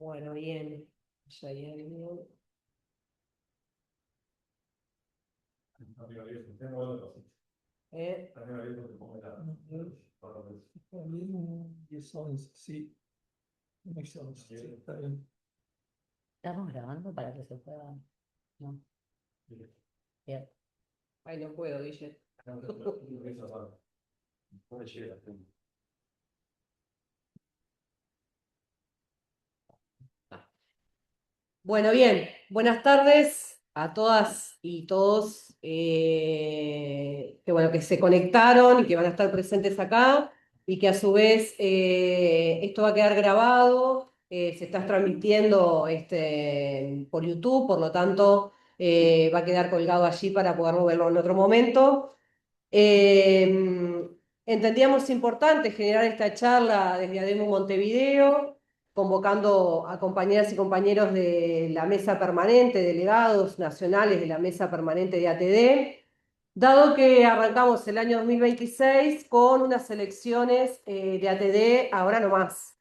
Bueno, bien. Ya hay alguien. Eh, Y son, sí, conexiones, sí, está bien. ¿Estamos grabando para que se pueda? No. Bien. Ay, no puedo, Guille. Bueno, bien. Buenas tardes a todas y todos que se conectaron y que van a estar presentes acá y que a su vez esto va a quedar grabado, se está transmitiendo por YouTube, por lo tanto va a quedar colgado allí para poderlo verlo en otro momento. Eh, Entendíamos importante generar esta charla desde ADEMU Montevideo, convocando a compañeras y compañeros de la mesa permanente, delegados nacionales de la mesa permanente de ATD, dado que arrancamos el año 2026 con unas elecciones de ATD ahora no más.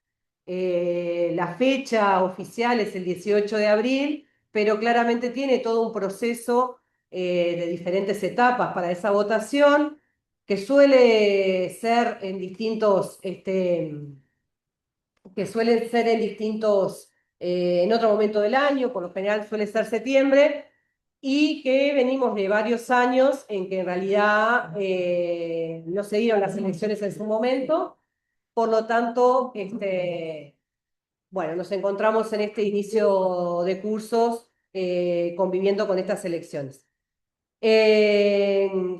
La fecha oficial es el 18 de abril, pero claramente tiene todo un proceso de diferentes etapas para esa votación, que suele ser en distintos, que suelen ser en distintos, en otro momento del año, por lo general suele ser septiembre, y que venimos de varios años en que en realidad no se dieron las elecciones en su momento, por lo tanto, bueno, nos encontramos en este inicio de cursos conviviendo con estas elecciones.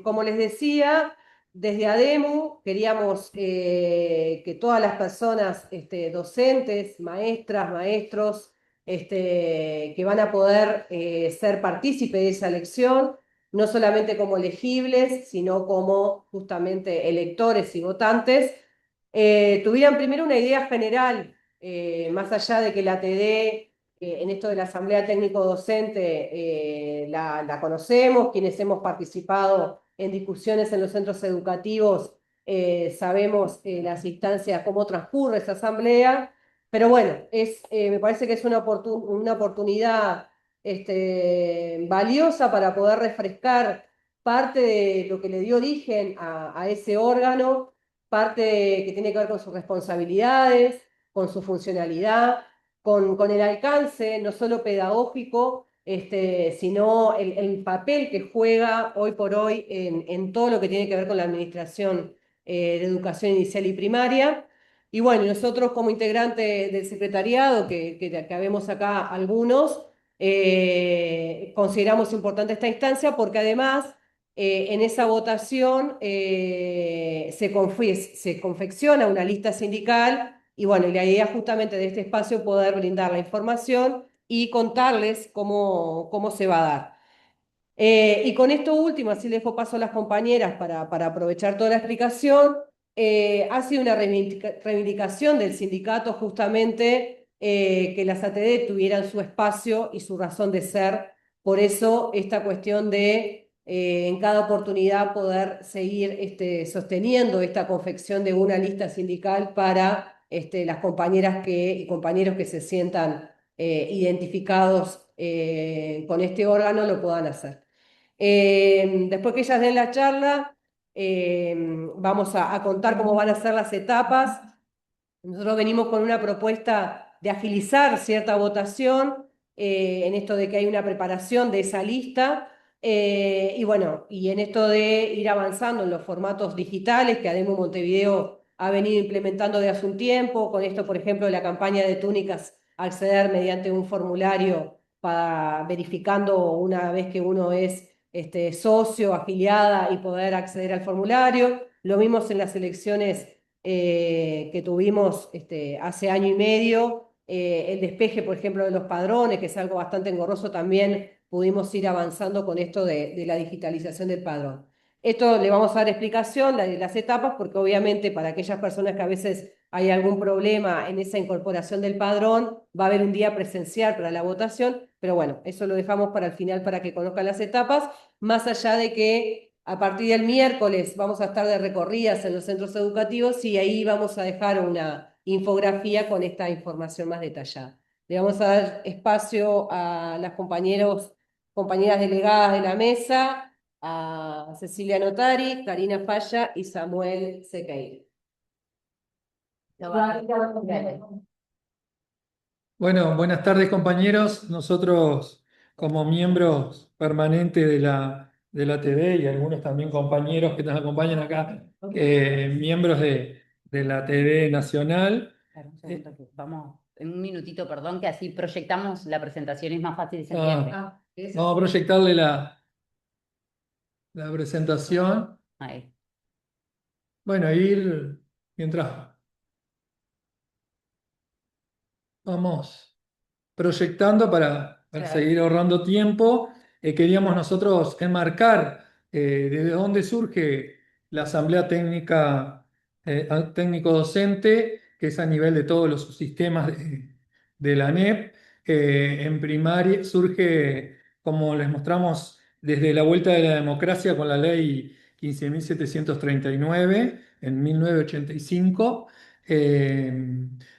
Como les decía, desde ADEMU queríamos que todas las personas docentes, maestras, maestros, que van a poder ser partícipes de esa elección, no solamente como elegibles, sino como justamente electores y votantes, tuvieran primero una idea general, más allá de que la TD en esto de la Asamblea Técnico-Docente la conocemos, quienes hemos participado en discusiones en los centros educativos, sabemos las instancias, cómo transcurre esa asamblea, pero bueno, me parece que es una oportunidad valiosa para poder refrescar parte de lo que le dio origen a ese órgano, parte que tiene que ver con sus responsabilidades, con su funcionalidad, con el alcance no solo pedagógico, sino el papel que juega hoy por hoy en todo lo que tiene que ver con la administración de educación inicial y primaria. Y bueno, nosotros como integrantes del secretariado, que habemos acá algunos, consideramos importante esta instancia porque además en esa votación se confecciona una lista sindical y bueno, y la idea justamente de este espacio es poder brindar la información y contarles cómo se va a dar. Y con esto último, así le dejo paso a las compañeras para aprovechar toda la explicación, ha sido una reivindicación del sindicato justamente que las ATD tuvieran su espacio y su razón de ser. Por eso esta cuestión de en cada oportunidad poder seguir sosteniendo esta confección de una lista sindical para las compañeras y compañeros que se sientan identificados con este órgano lo puedan hacer. Después que ellas den la charla, vamos a contar cómo van a ser las etapas. Nosotros venimos con una propuesta de agilizar cierta votación en esto de que hay una preparación de esa lista y bueno, y en esto de ir avanzando en los formatos digitales que ADEMU Montevideo ha venido implementando de hace un tiempo, con esto, por ejemplo, de la campaña de túnicas, acceder mediante un formulario para verificando una vez que uno es socio, afiliada y poder acceder al formulario. Lo vimos en las elecciones que tuvimos hace año y medio, el despeje, por ejemplo, de los padrones, que es algo bastante engorroso también, pudimos ir avanzando con esto de la digitalización del padrón. Esto le vamos a dar explicación de las etapas, porque obviamente para aquellas personas que a veces hay algún problema en esa incorporación del padrón, va a haber un día presencial para la votación, pero bueno, eso lo dejamos para el final para que conozcan las etapas, más allá de que a partir del miércoles vamos a estar de recorridas en los centros educativos y ahí vamos a dejar una infografía con esta información más detallada. Le vamos a dar espacio a las compañeras delegadas de la mesa, a Cecilia Notari, Karina Falla y Samuel Sequeira. Bueno, buenas tardes compañeros. Nosotros como miembros permanentes de la TV y algunos también compañeros que nos acompañan acá, miembros de la TV Nacional. Claro, un segundo, que vamos, en un minutito, perdón, que así proyectamos la presentación, es más fácil y se entiende. Vamos a proyectarle la presentación. Ahí. Bueno, mientras vamos proyectando para Claro. seguir ahorrando tiempo, queríamos nosotros enmarcar desde dónde surge la Asamblea Técnica, Técnico-Docente, que es a nivel de todos los subsistemas de la ANEP. En primaria surge, como les mostramos, desde la vuelta de la democracia con la ley 15.739 en 1985.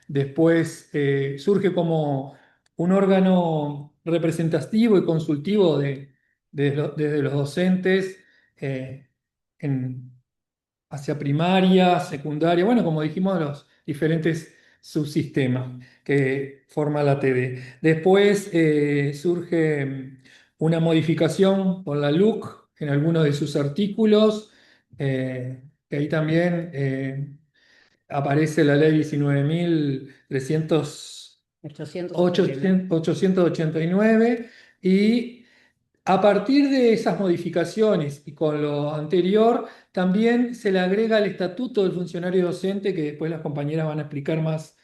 Después surge como un órgano representativo y consultivo desde los docentes eh, en- hacia primaria, secundaria, bueno, como dijimos, los diferentes subsistemas que forma la TV. Después surge una modificación con la LUC en algunos de sus artículos, que ahí también aparece la ley 19.300 889. 889 y a partir de esas modificaciones y con lo anterior, también se le agrega el estatuto del funcionario docente, que después las compañeras van a explicar más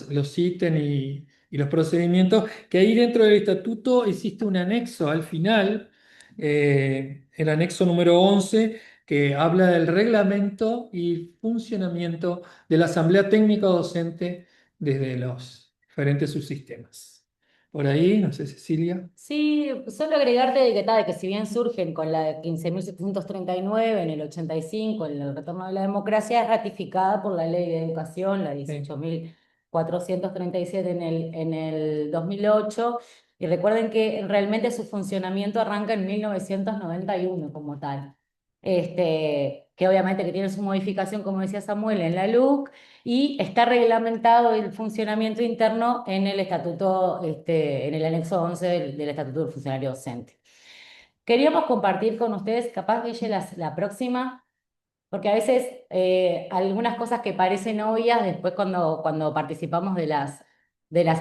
los ítems y los procedimientos, que ahí dentro del estatuto existe un anexo al final, el anexo número 11, que habla del reglamento y funcionamiento de la Asamblea Técnica Docente desde los diferentes subsistemas. Por ahí, no sé, Cecilia. Sí, solo agregarte de que si bien surgen con la 15.739 en el 85, en el retorno de la democracia, es ratificada por la Ley de Educación, la Sí. 18.437 en el 2008, y recuerden que realmente su funcionamiento arranca en 1991 como tal. Que obviamente que tiene su modificación, como decía Samuel, en la LUC, y está reglamentado el funcionamiento interno en el estatuto, en el anexo 11 del Estatuto del Funcionario Docente. Queríamos compartir con ustedes, capaz que llegue la próxima, porque a veces algunas cosas que parecen obvias, después cuando participamos de las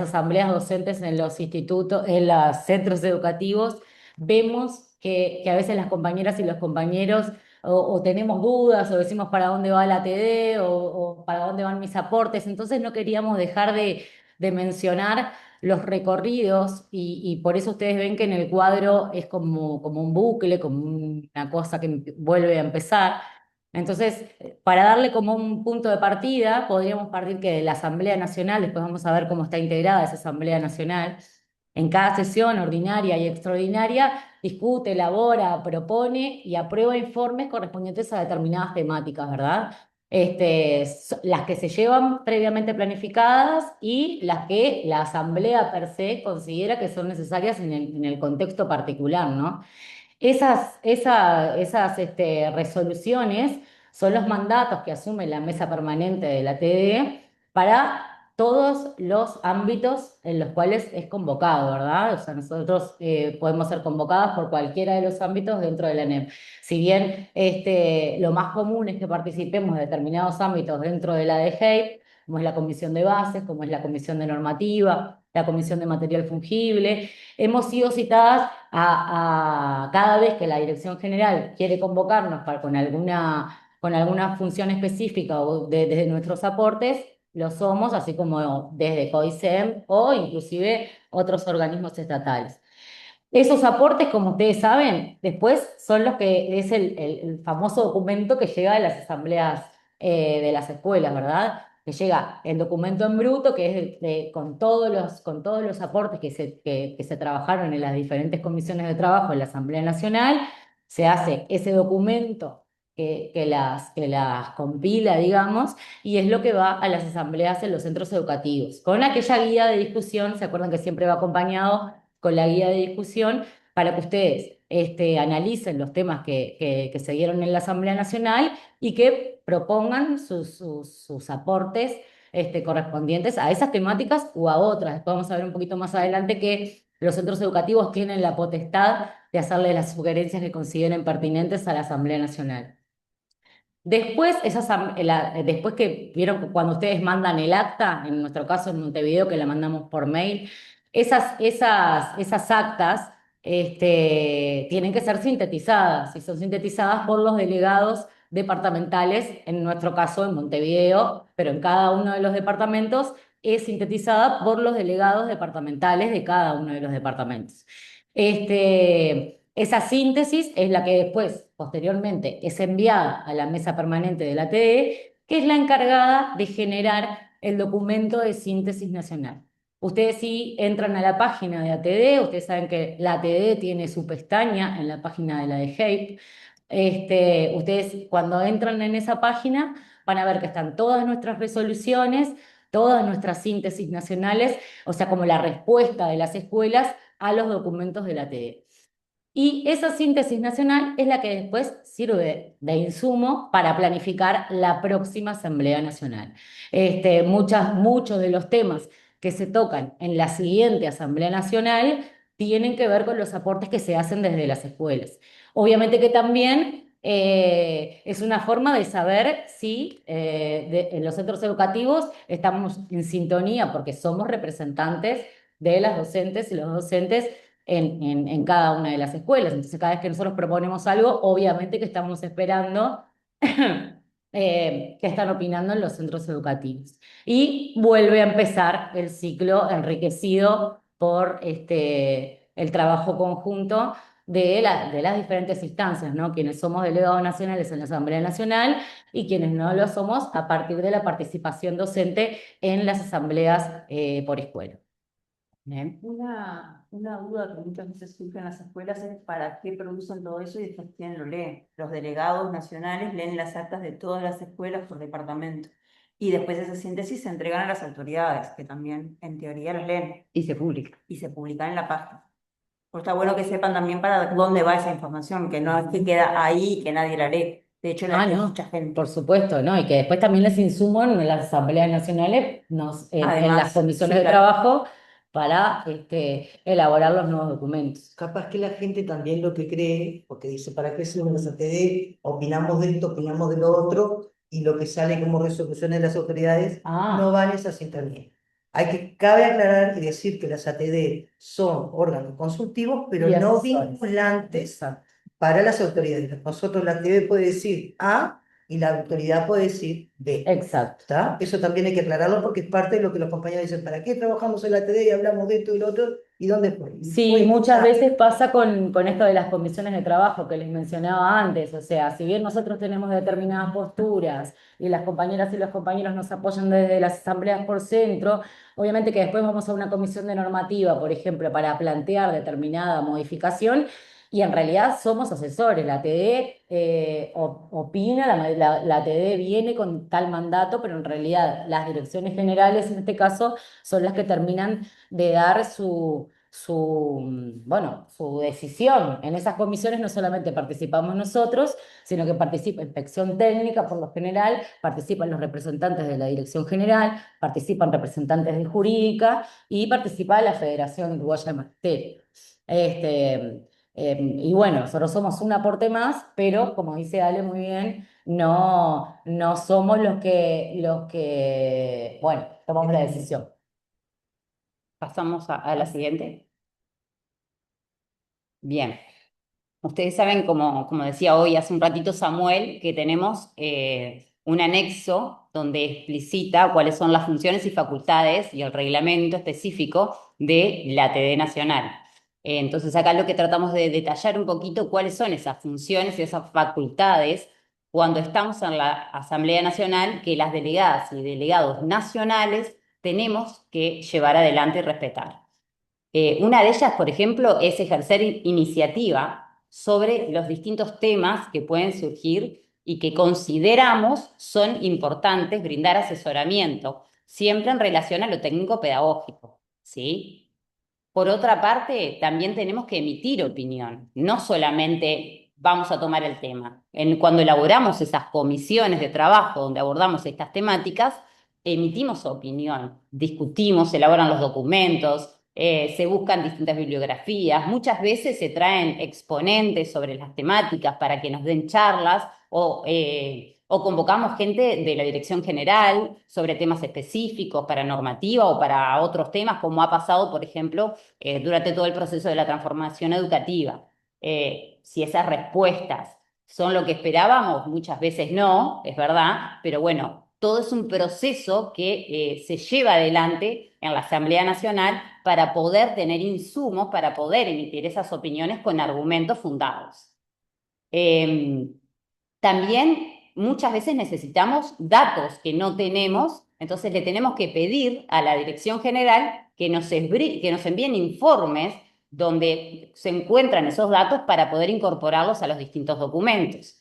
asambleas docentes en los institutos, en los centros educativos, vemos que a veces las compañeras y los compañeros o tenemos dudas o decimos para dónde va la TD o para dónde van mis aportes. Entonces no queríamos dejar de mencionar los recorridos y por eso ustedes ven que en el cuadro es como un bucle, como una cosa que vuelve a empezar. Entonces, para darle como un punto de partida, podríamos partir que de la Asamblea Nacional, después vamos a ver cómo está integrada esa Asamblea Nacional, en cada sesión ordinaria y extraordinaria, discute, elabora, propone y aprueba informes correspondientes a determinadas temáticas, ¿verdad? Las que se llevan previamente planificadas y las que la Asamblea per se considera que son necesarias en el contexto particular, ¿no? Esas resoluciones son los mandatos que asume la mesa permanente de la TDE para todos los ámbitos en los cuales es convocado, ¿verdad? O sea, nosotros podemos ser convocadas por cualquiera de los ámbitos dentro de la ANEP. Si bien lo más común es que participemos de determinados ámbitos dentro de la DGEIP, como es la comisión de bases, como es la comisión de normativa, la comisión de material fungible, hemos sido citadas a cada vez que la Dirección General quiere convocarnos con alguna función específica o desde nuestros aportes, lo somos, así como desde COICEM o inclusive otros organismos estatales. Esos aportes, como ustedes saben, después son los que es el famoso documento que llega de las asambleas de las escuelas, ¿verdad? Que llega el documento en bruto, que es con todos los aportes que se trabajaron en las diferentes comisiones de trabajo en la Asamblea Nacional. Se hace ese documento que las compila, digamos, y es lo que va a las asambleas en los centros educativos. Con aquella guía de discusión, ¿se acuerdan que siempre va acompañado con la guía de discusión para que ustedes analicen los temas que se dieron en la Asamblea Nacional y que propongan sus aportes correspondientes a esas temáticas o a otras? Después vamos a ver un poquito más adelante que los centros educativos tienen la potestad de hacerle las sugerencias que consideren pertinentes a la Asamblea Nacional. Después, después que vieron cuando ustedes mandan el acta, en nuestro caso en Montevideo, que la mandamos por mail, esas actas tienen que ser sintetizadas y son sintetizadas por los delegados departamentales, en nuestro caso en Montevideo, pero en cada uno de los departamentos es sintetizada por los delegados departamentales de cada uno de los departamentos. Esa síntesis es la que después, posteriormente, es enviada a la mesa permanente de la ATD, que es la encargada de generar el documento de síntesis nacional. Ustedes si entran a la página de ATD, ustedes saben que la ATD tiene su pestaña en la página de la de HAPE. Ustedes cuando entran en esa página van a ver que están todas nuestras resoluciones, todas nuestras síntesis nacionales, o sea, como la respuesta de las escuelas a los documentos de la ATD. Y esa síntesis nacional es la que después sirve de insumo para planificar la próxima Asamblea Nacional. Muchos de los temas que se tocan en la siguiente Asamblea Nacional tienen que ver con los aportes que se hacen desde las escuelas. Obviamente que también es una forma de saber si en los centros educativos estamos en sintonía, porque somos representantes de las docentes y los docentes en cada una de las escuelas. Entonces, cada vez que nosotros proponemos algo, obviamente que estamos esperando qué están opinando en los centros educativos. Y vuelve a empezar el ciclo enriquecido por el trabajo conjunto de las diferentes instancias, ¿no? Quienes somos delegados nacionales en la Asamblea Nacional y quienes no lo somos a partir de la participación docente en las asambleas por escuela. Bien. Una duda que muchas veces surge en las escuelas es para qué producen todo eso y después quién lo lee. Los delegados nacionales leen las actas de todas las escuelas por departamento y después esa síntesis se entregan a las autoridades, que también en teoría las leen Y se publica. y se publican en la página. Pues está bueno que sepan también para dónde va esa información, que no es que queda ahí y que nadie la lee. De hecho, la lee No, mucha gente. por supuesto, ¿no? Y que después también les insumo en las asambleas nacionales, en las Además, comisiones sí, de claro. trabajo, para elaborar los nuevos documentos. Capaz que la gente también lo que cree, porque dice, ¿para qué hacemos las ATD? Opinamos de esto, opinamos de lo otro, y lo que sale como resoluciones de las autoridades no va en esa sintonía. Cabe aclarar y decir que las ATD son órganos consultivos, pero Y no asesores. vinculantes Exacto. para las autoridades. Nosotros la ATD puede decir A y la autoridad puede decir B. Exacto. ¿Está? Eso también hay que aclararlo porque es parte de lo que los compañeros dicen, ¿para qué trabajamos en la ATD y hablamos de esto y lo otro? ¿Y dónde fue? Sí, muchas veces pasa con esto de las comisiones de trabajo que les mencionaba antes. O sea, si bien nosotros tenemos determinadas posturas y las compañeras y los compañeros nos apoyan desde las asambleas por centro, obviamente que después vamos a una comisión de normativa, por ejemplo, para plantear determinada modificación. Y en realidad somos asesores. La TD opina, la TD viene con tal mandato, pero en realidad las direcciones generales en este caso son las que terminan de dar su decisión. En esas comisiones no solamente participamos nosotros, sino que participa Inspección Técnica por lo general, participan los representantes de la Dirección General, participan representantes de Jurídica y participa la Federación Uruguaya de Magisterio. Y bueno, nosotros somos un aporte más, pero como dice Ale muy bien, no somos bueno, tomamos la decisión. Pasamos a la siguiente. Bien. Ustedes saben, como decía hoy hace un ratito Samuel, que tenemos un anexo donde explicita cuáles son las funciones y facultades y el reglamento específico de la TD Nacional. Entonces acá lo que tratamos de detallar un poquito cuáles son esas funciones y esas facultades cuando estamos en la Asamblea Nacional que las delegadas y delegados nacionales tenemos que llevar adelante y respetar. Una de ellas, por ejemplo, es ejercer iniciativa sobre los distintos temas que pueden surgir y que consideramos son importantes brindar asesoramiento, siempre en relación a lo técnico-pedagógico, ¿sí? Por otra parte, también tenemos que emitir opinión, no solamente vamos a tomar el tema. Cuando elaboramos esas comisiones de trabajo donde abordamos estas temáticas, emitimos opinión, discutimos, se elaboran los documentos, se buscan distintas bibliografías, muchas veces se traen exponentes sobre las temáticas para que nos den charlas o convocamos gente de la dirección general sobre temas específicos para normativa o para otros temas, como ha pasado, por ejemplo, durante todo el proceso de la transformación educativa. Si esas respuestas son lo que esperábamos, muchas veces no, es verdad, pero bueno, todo es un proceso que se lleva adelante en la Asamblea Nacional para poder tener insumos, para poder emitir esas opiniones con argumentos fundados. También muchas veces necesitamos datos que no tenemos, entonces le tenemos que pedir a la Dirección General que nos envíen informes donde se encuentran esos datos para poder incorporarlos a los distintos documentos.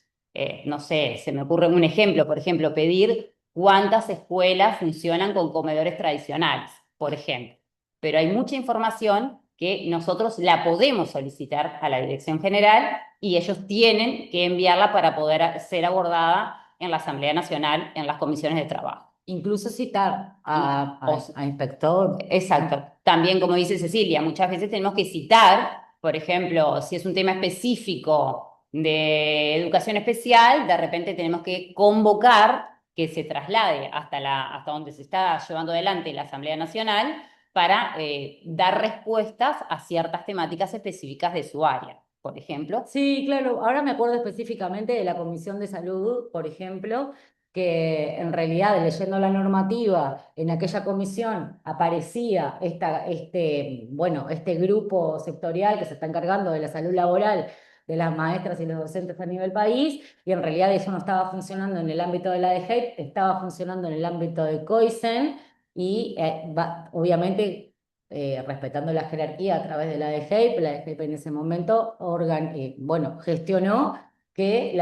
No sé, se me ocurre un ejemplo, por ejemplo, pedir cuántas escuelas funcionan con comedores tradicionales, por ejemplo. Pero hay mucha información que nosotros la podemos solicitar a la Dirección General y ellos tienen que enviarla para poder ser abordada en la Asamblea Nacional, en las comisiones de trabajo. Incluso citar a inspector. Exacto. También, como dice Cecilia, muchas veces tenemos que citar, por ejemplo, si es un tema específico de educación especial, de repente tenemos que convocar que se traslade hasta donde se está llevando adelante la Asamblea Nacional para dar respuestas a ciertas temáticas específicas de su área, por ejemplo. Sí, claro. Ahora me acuerdo específicamente de la Comisión de Salud, por ejemplo, que en realidad leyendo la normativa, en aquella comisión aparecía este grupo sectorial que se está encargando de la salud laboral de las maestras y los docentes a nivel país, y en realidad eso no estaba funcionando en el ámbito de la DGEIP, estaba funcionando en el ámbito de COICEN, y obviamente respetando la jerarquía a través de la DGEIP, la DGEIP en ese momento gestionó que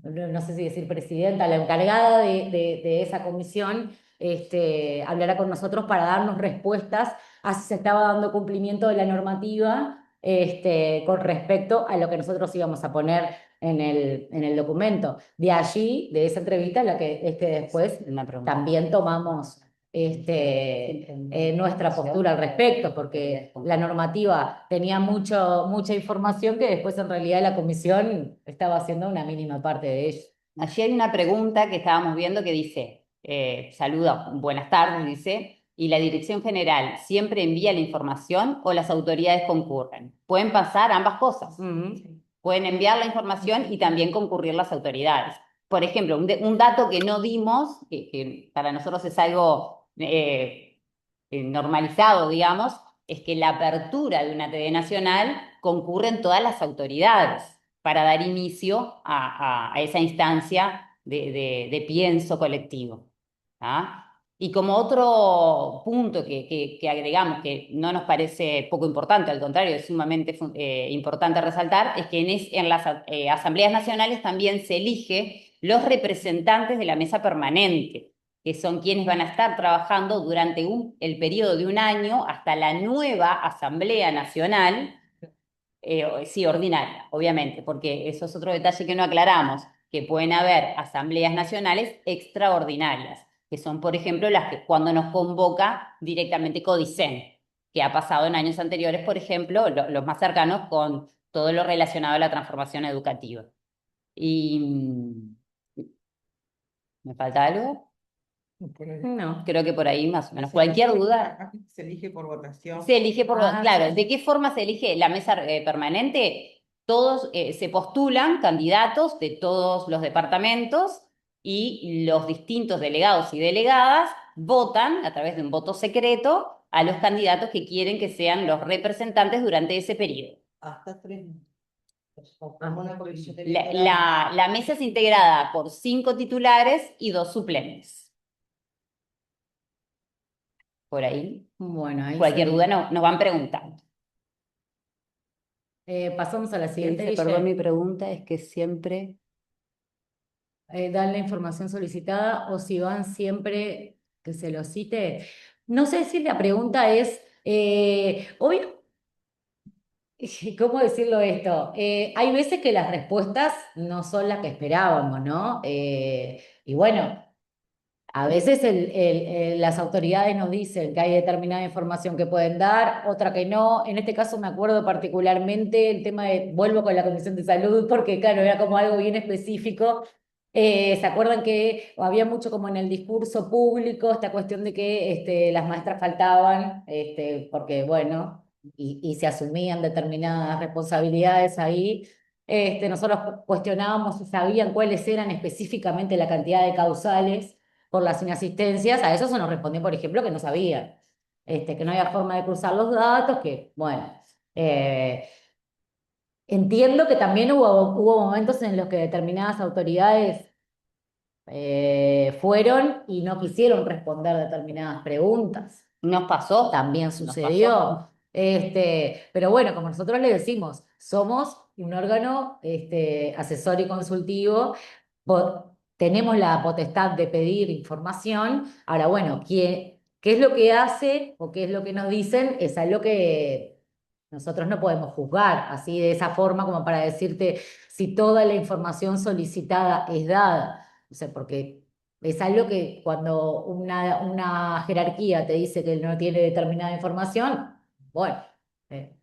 no sé si decir presidenta, la encargada de esa comisión, hablara con nosotros para darnos respuestas a si se estaba dando cumplimiento de la normativa con respecto a lo que nosotros íbamos a poner en el documento. De allí, de esa entrevista, la que después también tomamos nuestra postura al respecto, porque la normativa tenía mucha información que después en realidad la comisión estaba haciendo una mínima parte de ello. Allí hay una pregunta que estábamos viendo que dice, saluda, buenas tardes, dice, ¿y la Dirección General siempre envía la información o las autoridades concurren? Pueden pasar ambas cosas. Pueden enviar la información y también concurrir las autoridades. Por ejemplo, un dato que no dimos, que para nosotros es algo normalizado, digamos, es que la apertura de una TV nacional concurren todas las autoridades para dar inicio a esa instancia de pienso colectivo. ¿Ah? Y como otro punto que agregamos, que no nos parece poco importante, al contrario, es sumamente importante resaltar, es que en las asambleas nacionales también se elige los representantes de la mesa permanente, que son quienes van a estar trabajando durante el periodo de un año hasta la nueva Asamblea Nacional, sí, ordinaria, obviamente, porque eso es otro detalle que no aclaramos, que pueden haber asambleas nacionales extraordinarias, que son, por ejemplo, las que cuando nos convoca directamente Codicen, que ha pasado en años anteriores, por ejemplo, los más cercanos con todo lo relacionado a la transformación educativa. Y ¿me falta algo? No, creo que por ahí más o menos. Cualquier duda. Se elige por votación. Se elige claro, ¿de qué forma se elige la mesa permanente? Todos se postulan candidatos de todos los departamentos y los distintos delegados y delegadas votan a través de un voto secreto a los candidatos que quieren que sean los representantes durante ese periodo. Hasta 3. Una comisión La mesa es integrada por 5 titulares y 2 suplentes. Por ahí. Bueno, ahí Cualquier duda nos van preguntando. Pasamos a la siguiente, Perdón, mi Guille. pregunta es que siempre, Dan la información solicitada o si van siempre que se lo cite. No sé si la pregunta es, obvio, ¿cómo decirlo esto? Hay veces que las respuestas no son las que esperábamos, ¿no? Y bueno. A veces las autoridades nos dicen que hay determinada información que pueden dar, otra que no. En este caso me acuerdo particularmente el tema de, vuelvo con la Comisión de Salud, porque claro, era como algo bien específico. ¿Se acuerdan que había mucho como en el discurso público esta cuestión de que las maestras faltaban, porque bueno, y se asumían determinadas responsabilidades ahí? Nosotros cuestionábamos si sabían cuáles eran específicamente la cantidad de causales por las inasistencias. A eso se nos respondió, por ejemplo, que no sabía, que no había forma de cruzar los datos, que, bueno, eh, entiendo que también hubo momentos en los que determinadas autoridades fueron y no quisieron responder determinadas preguntas. nos pasó, También nos pasó. sucedió. Pero bueno, como nosotros le decimos, somos un órgano asesor y consultivo, tenemos la potestad de pedir información. Ahora, bueno, ¿qué es lo que hace o qué es lo que nos dicen? Es algo que nosotros no podemos juzgar así de esa forma como para decirte si toda la información solicitada es dada. O sea, porque es algo que cuando una jerarquía te dice que no tiene determinada información, bueno, eh,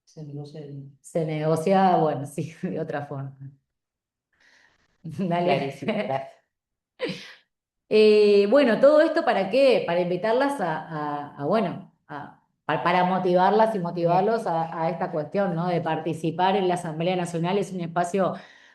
Se negocia se negocia, bueno, sí, de otra forma. Dale. Clarísimo, gracias. Bueno, ¿todo esto para qué? Para invitarlas bueno, para motivarlas y motivarlos a esta cuestión, ¿no? De participar en la Asamblea Nacional. Es un espacio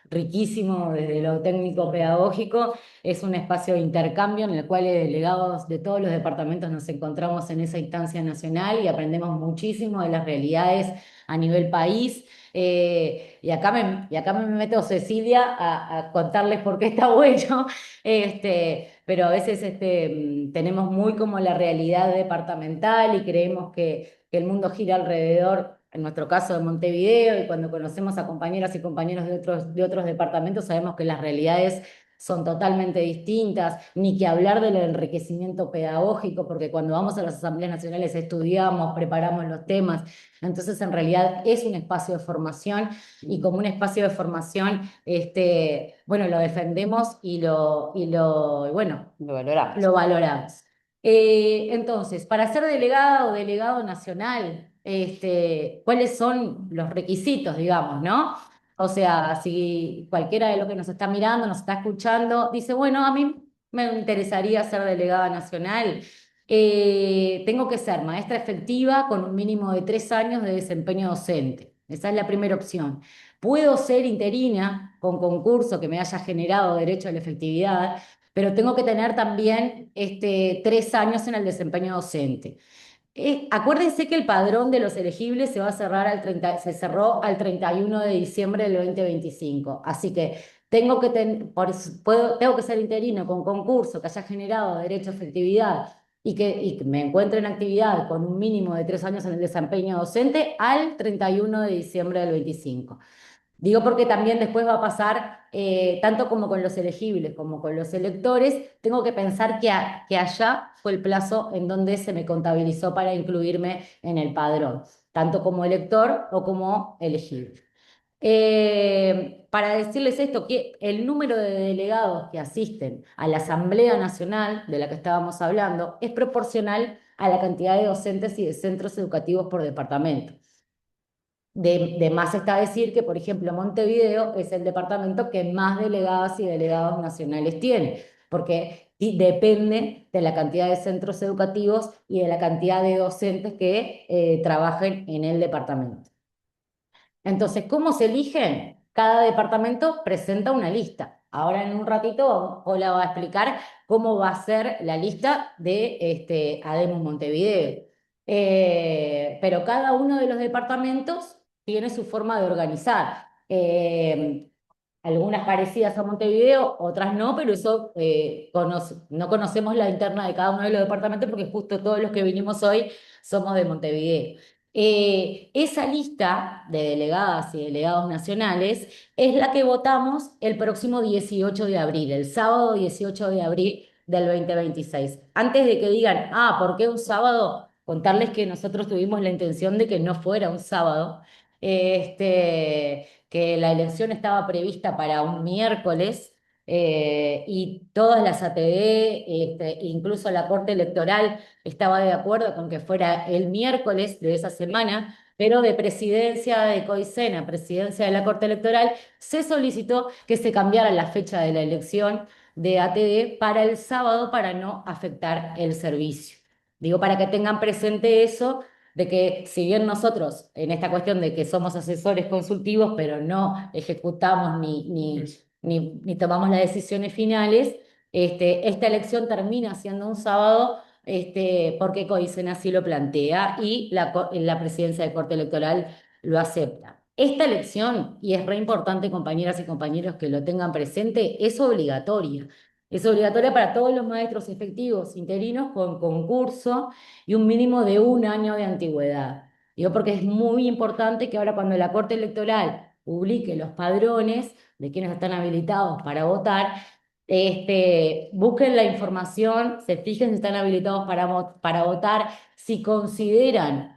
riquísimo desde lo técnico pedagógico, es un espacio de intercambio en el cual delegados de todos los departamentos nos encontramos en esa instancia nacional y aprendemos muchísimo de las realidades a nivel país. Y acá me meto Cecilia a contarles por qué está bueno. Pero a veces tenemos muy como la realidad departamental y creemos que el mundo gira alrededor, en nuestro caso de Montevideo, y cuando conocemos a compañeras y compañeros de otros departamentos sabemos que las realidades son totalmente distintas, ni que hablar del enriquecimiento pedagógico, porque cuando vamos a las asambleas nacionales estudiamos, preparamos los temas, entonces en realidad es un espacio de formación y como un espacio de formación, bueno, lo defendemos y bueno, Lo valoramos. lo valoramos. Entonces, para ser delegada o delegado nacional, ¿cuáles son los requisitos, digamos, no? O sea, si cualquiera de los que nos está mirando, nos está escuchando, dice, bueno, a mí me interesaría ser delegada nacional, tengo que ser maestra efectiva con un mínimo de 3 años de desempeño docente. Esa es la primera opción. Puedo ser interina con concurso que me haya generado derecho a la efectividad, pero tengo que tener también 3 años en el desempeño docente. Acuérdense que el padrón de los elegibles se cerró al 31 de diciembre del 2025. Así que tengo que ser interino con concurso que haya generado derecho a efectividad y que me encuentre en actividad con un mínimo de 3 años en el desempeño docente al 31 de diciembre del 25. Digo porque también después va a pasar, tanto como con los elegibles como con los electores, tengo que pensar que allá fue el plazo en donde se me contabilizó para incluirme en el padrón, tanto como elector o como elegible. Para decirles esto, que el número de delegados que asisten a la Asamblea Nacional, de la que estábamos hablando, es proporcional a la cantidad de docentes y de centros educativos por departamento. De más está decir que, por ejemplo, Montevideo es el departamento que más delegadas y delegados nacionales tiene, porque depende de la cantidad de centros educativos y de la cantidad de docentes que trabajen en el departamento. Entonces, ¿cómo se eligen? Cada departamento presenta una lista. Ahora en un ratito Paula va a explicar cómo va a ser la lista de ADEMUS Montevideo. Pero cada uno de los departamentos tiene su forma de organizar. Algunas parecidas a Montevideo, otras no, pero eso no conocemos la interna de cada uno de los departamentos porque justo todos los que vinimos hoy somos de Montevideo. Esa lista de delegadas y delegados nacionales es la que votamos el próximo 18 de abril, el sábado 18 de abril del 2026. Antes de que digan, ¿por qué un sábado? Contarles que nosotros tuvimos la intención de que no fuera un sábado, que la elección estaba prevista para un miércoles. Y todas las ATD, incluso la Corte Electoral, estaba de acuerdo con que fuera el miércoles de esa semana, pero de presidencia de COICEN a presidencia de la Corte Electoral se solicitó que se cambiara la fecha de la elección de ATD para el sábado para no afectar el servicio. Digo, para que tengan presente eso, de que si bien nosotros en esta cuestión de que somos asesores consultivos, pero no ejecutamos ni tomamos las decisiones finales, esta elección termina siendo un sábado porque CODICEN así lo plantea y la presidencia de Corte Electoral lo acepta. Esta elección, y es re importante, compañeras y compañeros, que lo tengan presente, es obligatoria. Es obligatoria para todos los maestros efectivos interinos con concurso y un mínimo de 1 año de antigüedad. Digo, porque es muy importante que ahora cuando la Corte Electoral publique los padrones de quienes están habilitados para votar, busquen la información, se fijen si están habilitados para votar, si consideran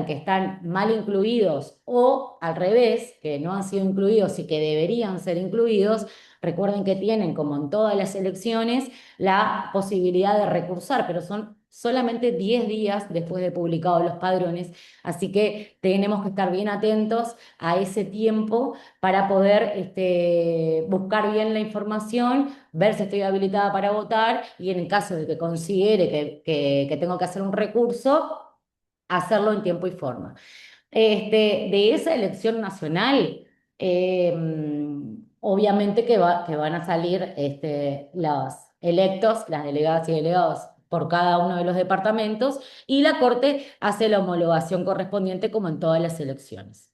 que están mal incluidos o al revés, que no han sido incluidos y que deberían ser incluidos. Recuerden que tienen, como en todas las elecciones, la posibilidad de recursar, pero son solamente 10 días después de publicados los padrones, así que tenemos que estar bien atentos a ese tiempo para poder buscar bien la información, ver si estoy habilitada para votar y en el caso de que considere que tengo que hacer un recurso, hacerlo en tiempo y forma. De esa elección nacional, eh, obviamente que van a salir los electos, las delegadas y delegados por cada uno de los departamentos, y la Corte hace la homologación correspondiente como en todas las elecciones.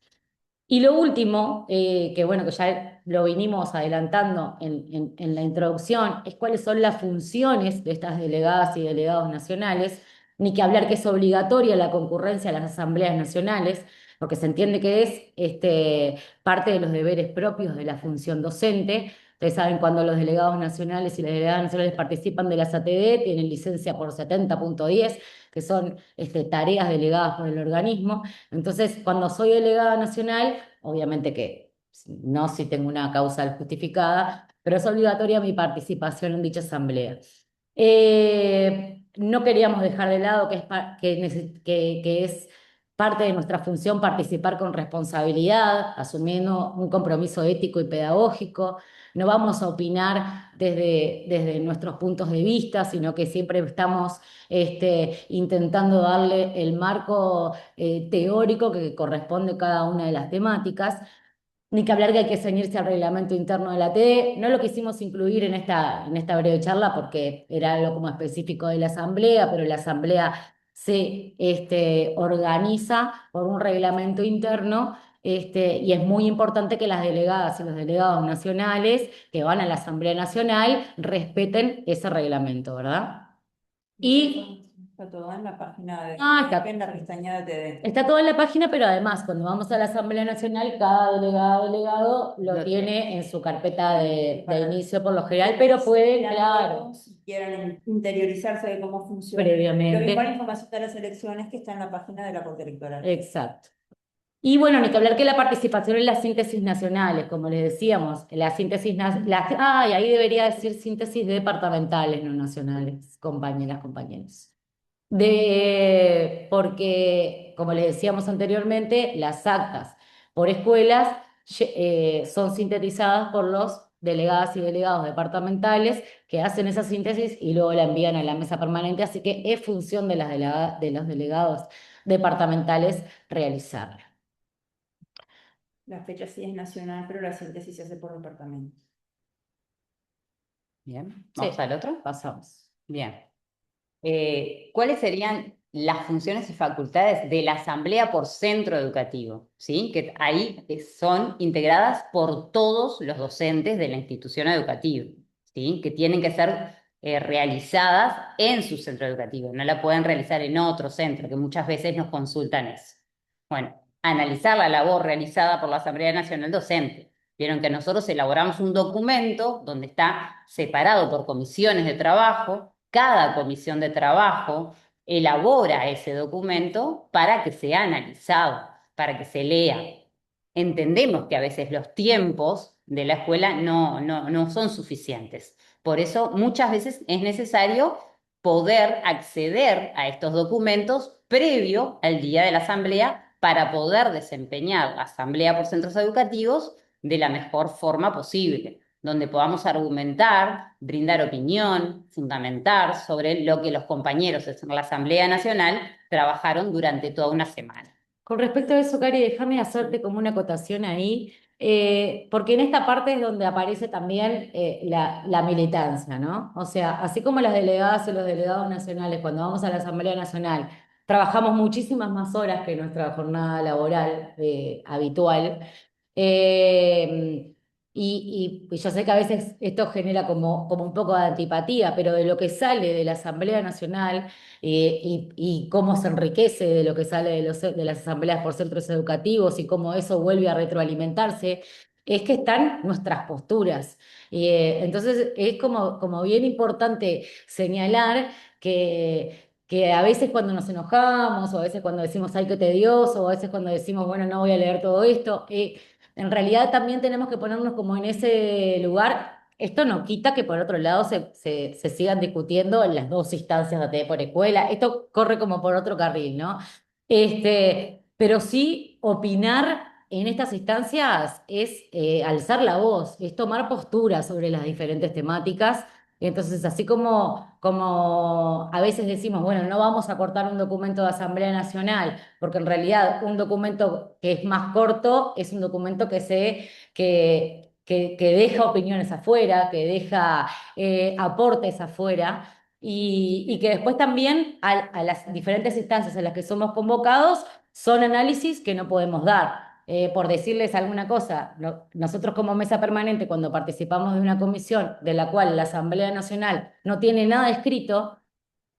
Y lo último, que bueno, que ya lo vinimos adelantando en la introducción, es cuáles son las funciones de estas delegadas y delegados nacionales, ni que hablar que es obligatoria la concurrencia a las asambleas nacionales, porque se entiende que es parte de los deberes propios de la función docente. Ustedes saben, cuando los delegados nacionales y las delegadas nacionales participan de las ATD, tienen licencia por 70.10, que son tareas delegadas por el organismo. Entonces, cuando soy delegada nacional, obviamente que no si tengo una causa justificada, pero es obligatoria mi participación en dicha asamblea. No queríamos dejar de lado que es parte de nuestra función participar con responsabilidad, asumiendo un compromiso ético y pedagógico. No vamos a opinar desde nuestros puntos de vista, sino que siempre estamos intentando darle el marco teórico que corresponde a cada una de las temáticas. Ni que hablar que hay que ceñirse al reglamento interno de la TD. No lo quisimos incluir en esta breve charla porque era algo como específico de la Asamblea, pero la Asamblea se organiza por un reglamento interno, y es muy importante que las delegadas y los delegados nacionales que van a la Asamblea Nacional respeten ese reglamento, ¿verdad? Y Está todo en la página está en la pestaña de TD. Está todo en la página, pero además, cuando vamos a la Asamblea Nacional, cada delegado lo tiene en su carpeta de inicio por lo general, pero puede, claro, Si quieren interiorizarse de cómo funciona. previamente. Lo mismo la información de las elecciones que está en la página de la Corte Electoral. Exacto. Y bueno, ni que hablar que la participación en las síntesis nacionales, como les decíamos, la síntesis, ahí debería decir síntesis departamentales, no nacionales, compañeras, compañeros. Porque, como les decíamos anteriormente, las actas por escuelas son sintetizadas por los delegadas y delegados departamentales que hacen esa síntesis y luego la envían a la mesa permanente, así que es función de los delegados departamentales realizarla. La fecha sí es nacional, pero la síntesis se hace por departamento. Bien, ¿vamos Sí. al otro? Pasamos. Bien. ¿Cuáles serían las funciones y facultades de la asamblea por centro educativo? ¿Sí? Que ahí son integradas por todos los docentes de la institución educativa, ¿sí? Que tienen que ser realizadas en su centro educativo, no la pueden realizar en otro centro, que muchas veces nos consultan eso. Bueno, analizar la labor realizada por la Asamblea Nacional Docente. Vieron que nosotros elaboramos un documento donde está separado por comisiones de trabajo, cada comisión de trabajo elabora ese documento para que sea analizado, para que se lea. Entendemos que a veces los tiempos de la escuela no son suficientes. Por eso muchas veces es necesario poder acceder a estos documentos previo al día de la asamblea para poder desempeñar la asamblea por centros educativos de la mejor forma posible, donde podamos argumentar, brindar opinión, fundamentar sobre lo que los compañeros de la Asamblea Nacional trabajaron durante toda una semana. Con respecto a eso, Cari, déjame hacerte como una acotación ahí, porque en esta parte es donde aparece también la militancia, ¿no? O sea, así como las delegadas y los delegados nacionales, cuando vamos a la Asamblea Nacional, trabajamos muchísimas más horas que nuestra jornada laboral habitual. Eh, y yo sé que a veces esto genera como un poco de antipatía, pero de lo que sale de la Asamblea Nacional y cómo se enriquece de lo que sale de las asambleas por centros educativos y cómo eso vuelve a retroalimentarse, es que están nuestras posturas. Entonces es como bien importante señalar que a veces cuando nos enojamos, o a veces cuando decimos, ay, qué tedioso, o a veces cuando decimos, bueno, no voy a leer todo esto, en realidad también tenemos que ponernos como en ese lugar. Esto no quita que por otro lado se sigan discutiendo en las dos instancias de ATE por escuela. Esto corre como por otro carril, ¿no? Pero sí opinar en estas instancias es alzar la voz, es tomar postura sobre las diferentes temáticas. Entonces, así como a veces decimos, bueno, no vamos a cortar un documento de Asamblea Nacional, porque en realidad un documento que es más corto es un documento que deja opiniones afuera, que deja aportes afuera, y que después también a las diferentes instancias en las que somos convocados son análisis que no podemos dar. Por decirles alguna cosa, nosotros como mesa permanente, cuando participamos de una comisión de la cual la Asamblea Nacional no tiene nada escrito,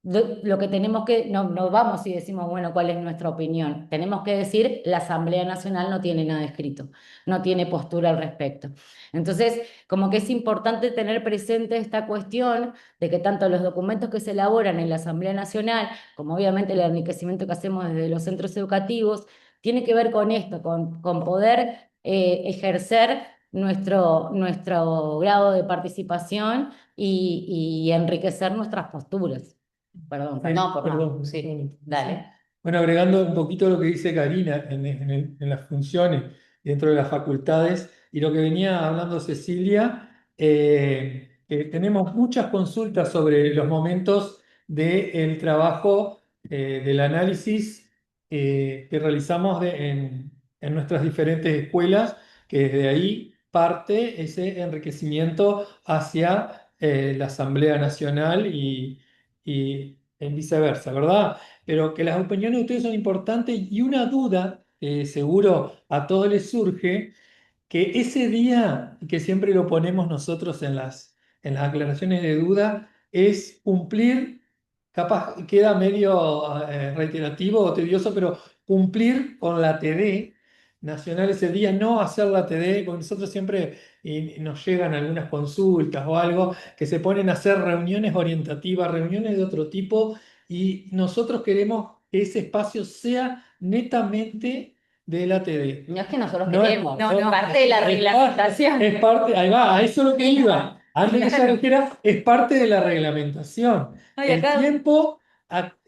lo que tenemos que, no vamos y decimos, bueno, ¿cuál es nuestra opinión? Tenemos que decir, la Asamblea Nacional no tiene nada escrito, no tiene postura al respecto. Entonces, como que es importante tener presente esta cuestión de que tanto los documentos que se elaboran en la Asamblea Nacional, como obviamente el enriquecimiento que hacemos desde los centros educativos, tiene que ver con esto, con poder ejercer nuestro grado de participación y enriquecer nuestras posturas. Perdón, No, por Perdón, favor, sí, perdón. dale. Bueno, agregando un poquito lo que dice Karina en las funciones dentro de las facultades y lo que venía hablando Cecilia, que tenemos muchas consultas sobre los momentos del trabajo, del análisis que realizamos en nuestras diferentes escuelas, que desde ahí parte ese enriquecimiento hacia la Asamblea Nacional y en viceversa, ¿verdad? Pero que las opiniones de ustedes son importantes y una duda, seguro a todos les surge, que ese día, que siempre lo ponemos nosotros en las aclaraciones de duda, es cumplir, capaz queda medio reiterativo o tedioso, pero cumplir con la TD nacional ese día, no hacer la TD, porque nosotros siempre nos llegan algunas consultas o algo, que se ponen a hacer reuniones orientativas, reuniones de otro tipo, y nosotros queremos que ese espacio sea netamente de la TD. No es que nosotros No es, queremos, no, es parte de la reglamentación. es parte, ahí va, a eso es lo que iba. Antes que ella lo dijera, es parte de la reglamentación. Ay, El acá. tiempo,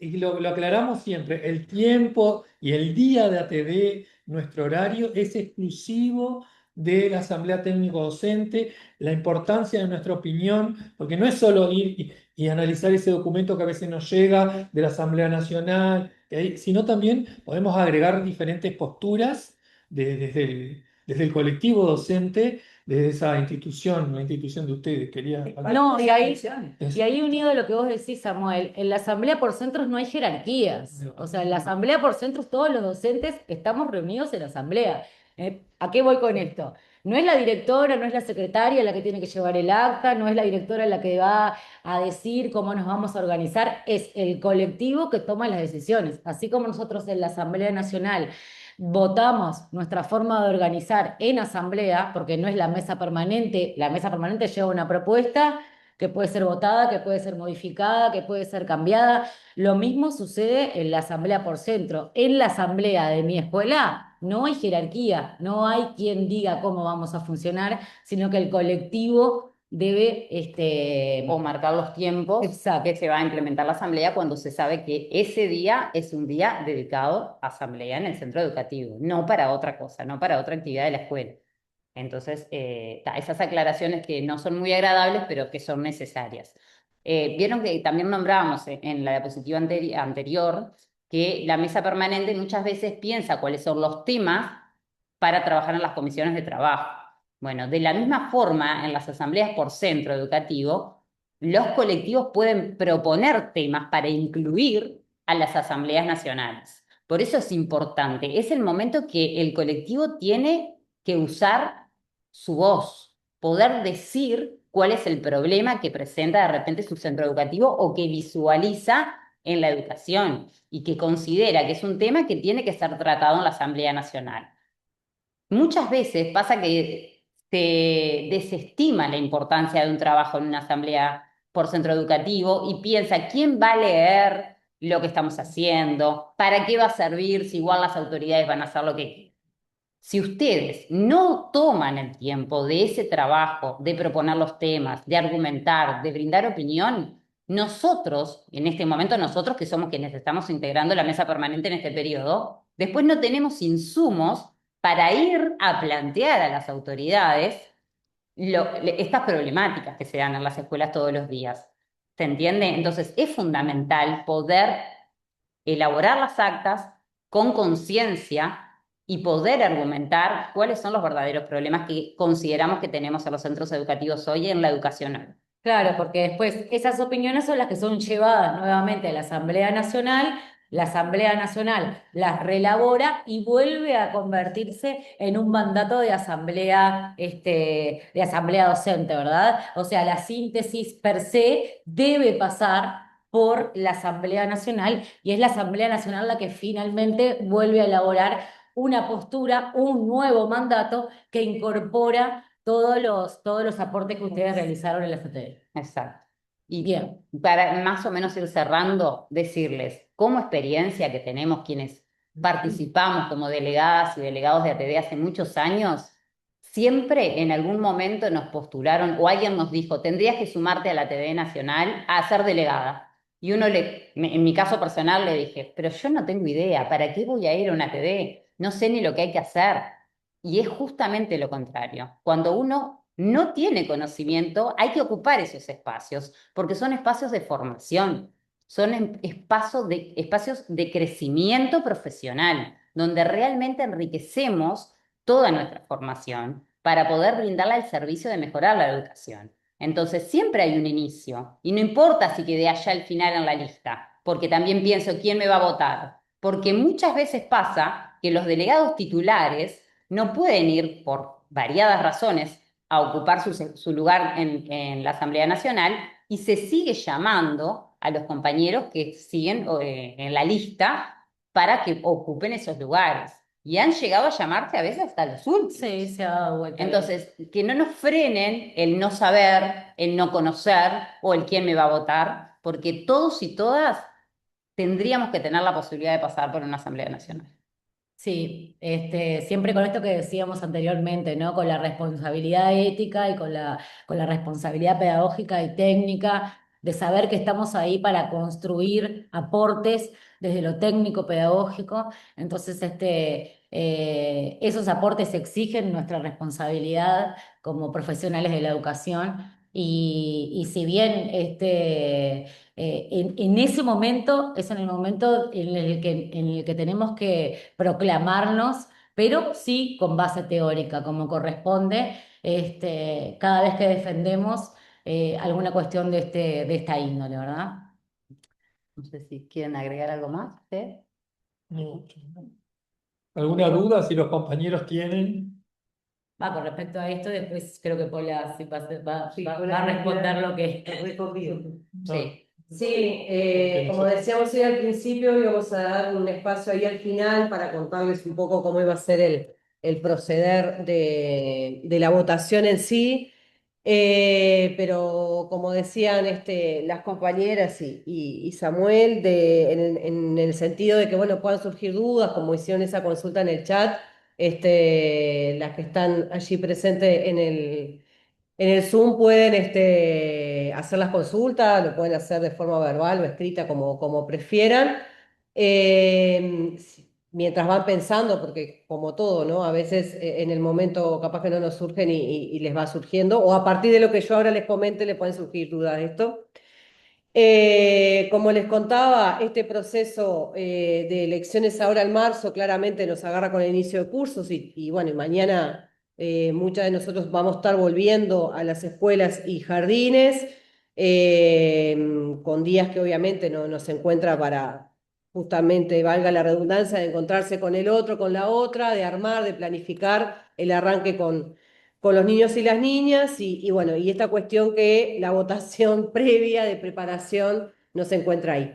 y lo aclaramos siempre, el tiempo y el día de ATD, nuestro horario, es exclusivo de la Asamblea Técnico Docente, la importancia de nuestra opinión, porque no es solo ir y analizar ese documento que a veces nos llega de la Asamblea Nacional, sino también podemos agregar diferentes posturas desde el colectivo docente, desde esa institución, la institución de ustedes. Quería No, y ahí, Eso. y ahí unido a lo que vos decís, Samuel, en la asamblea por centros no hay jerarquías. O sea, en la asamblea por centros todos los docentes estamos reunidos en la asamblea. ¿A qué voy con esto? No es la directora, no es la secretaria la que tiene que llevar el acta, no es la directora la que va a decir cómo nos vamos a organizar, es el colectivo que toma las decisiones. Así como nosotros en la Asamblea Nacional votamos nuestra forma de organizar en asamblea, porque no es la mesa permanente lleva una propuesta que puede ser votada, que puede ser modificada, que puede ser cambiada. Lo mismo sucede en la asamblea por centro. En la asamblea de mi escuela no hay jerarquía, no hay quien diga cómo vamos a funcionar, sino que el colectivo debe, O marcar los tiempos exacto. que se va a implementar la asamblea cuando se sabe que ese día es un día dedicado a asamblea en el centro educativo, no para otra cosa, no para otra actividad de la escuela. Entonces, esas aclaraciones que no son muy agradables, pero que son necesarias. Vieron que también nombrábamos en la diapositiva anterior que la mesa permanente muchas veces piensa cuáles son los temas para trabajar en las comisiones de trabajo. Bueno, de la misma forma, en las asambleas por centro educativo, los colectivos pueden proponer temas para incluir a las asambleas nacionales. Por eso es importante, es el momento que el colectivo tiene que usar su voz, poder decir cuál es el problema que presenta de repente su centro educativo o que visualiza en la educación y que considera que es un tema que tiene que ser tratado en la Asamblea Nacional. Muchas veces pasa que se desestima la importancia de un trabajo en una asamblea por centro educativo y piensa, ¿quién va a leer lo que estamos haciendo? ¿Para qué va a servir si igual las autoridades van a hacer lo que... Si ustedes no toman el tiempo de ese trabajo, de proponer los temas, de argumentar, de brindar opinión, nosotros, en este momento nosotros que somos quienes estamos integrando la mesa permanente en este periodo, después no tenemos insumos para ir a plantear a las autoridades estas problemáticas que se dan en las escuelas todos los días. ¿Se entiende? Entonces es fundamental poder elaborar las actas con conciencia y poder argumentar cuáles son los verdaderos problemas que consideramos que tenemos en los centros educativos hoy en la educación hoy. Claro, porque después esas opiniones son las que son llevadas nuevamente a la Asamblea Nacional las relabora y vuelve a convertirse en un mandato de asamblea docente, ¿verdad? O sea, la síntesis per se debe pasar por la Asamblea Nacional y es la Asamblea Nacional la que finalmente vuelve a elaborar una postura, un nuevo mandato que incorpora todos los aportes que ustedes realizaron en la FTE. Exacto. Y Bien. para más o menos ir cerrando, decirles, como experiencia que tenemos quienes participamos como delegadas y delegados de ATD hace muchos años, siempre en algún momento nos postularon o alguien nos dijo, tendrías que sumarte a la ATD Nacional a ser delegada. Y en mi caso personal le dije, pero yo no tengo idea, ¿para qué voy a ir a una ATD? No sé ni lo que hay que hacer. Y es justamente lo contrario. Cuando uno no tiene conocimiento, hay que ocupar esos espacios, porque son espacios de formación, son espacios de crecimiento profesional, donde realmente enriquecemos toda nuestra formación para poder brindarla el servicio de mejorar la educación. Entonces, siempre hay un inicio, y no importa si quedé allá al final en la lista, porque también pienso quién me va a votar, porque muchas veces pasa que los delegados titulares no pueden ir por variadas razones a ocupar su lugar en la Asamblea Nacional y se sigue llamando a los compañeros que siguen en la lista para que ocupen esos lugares. Y han llegado a llamarse a veces hasta los últimos. Sí, se ha dado vuelta. Entonces, que no nos frenen el no saber, el no conocer o el quién me va a votar, porque todos y todas tendríamos que tener la posibilidad de pasar por una Asamblea Nacional. Sí, siempre con esto que decíamos anteriormente, ¿no? Con la responsabilidad ética y con la responsabilidad pedagógica y técnica de saber que estamos ahí para construir aportes desde lo técnico pedagógico. Entonces, esos aportes exigen nuestra responsabilidad como profesionales de la educación. Y si bien en ese momento es en el momento en el que tenemos que proclamarnos, pero sí con base teórica, como corresponde, cada vez que defendemos alguna cuestión de esta índole, ¿verdad? No sé si quieren agregar algo más. ¿Sí? ¿Alguna duda si los compañeros tienen? Con respecto a esto, después creo que Paula sí Sí, va Paula a tiene que responder dar lo que... el recorrido. Sí. Sí, como decíamos hoy al principio, íbamos a dar un espacio ahí al final para contarles un poco cómo iba a ser el proceder de la votación en sí. Pero como decían las compañeras y Samuel, en el sentido de que bueno, puedan surgir dudas, como hicieron esa consulta en el chat, las que están allí presentes en el Zoom pueden hacer las consultas, lo pueden hacer de forma verbal o escrita, como prefieran. Mientras van pensando, porque como todo, ¿no? A veces en el momento capaz que no nos surgen y les va surgiendo, o a partir de lo que yo ahora les comente, les pueden surgir dudas de esto. Como les contaba, este proceso de elecciones ahora en marzo claramente nos agarra con el inicio de cursos y bueno, y mañana muchas de nosotros vamos a estar volviendo a las escuelas y jardines, con días que obviamente no se encuentra para justamente, valga la redundancia, de encontrarse con el otro, con la otra, de armar, de planificar el arranque con los niños y las niñas, y bueno, y esta cuestión que la votación previa de preparación no se encuentra ahí.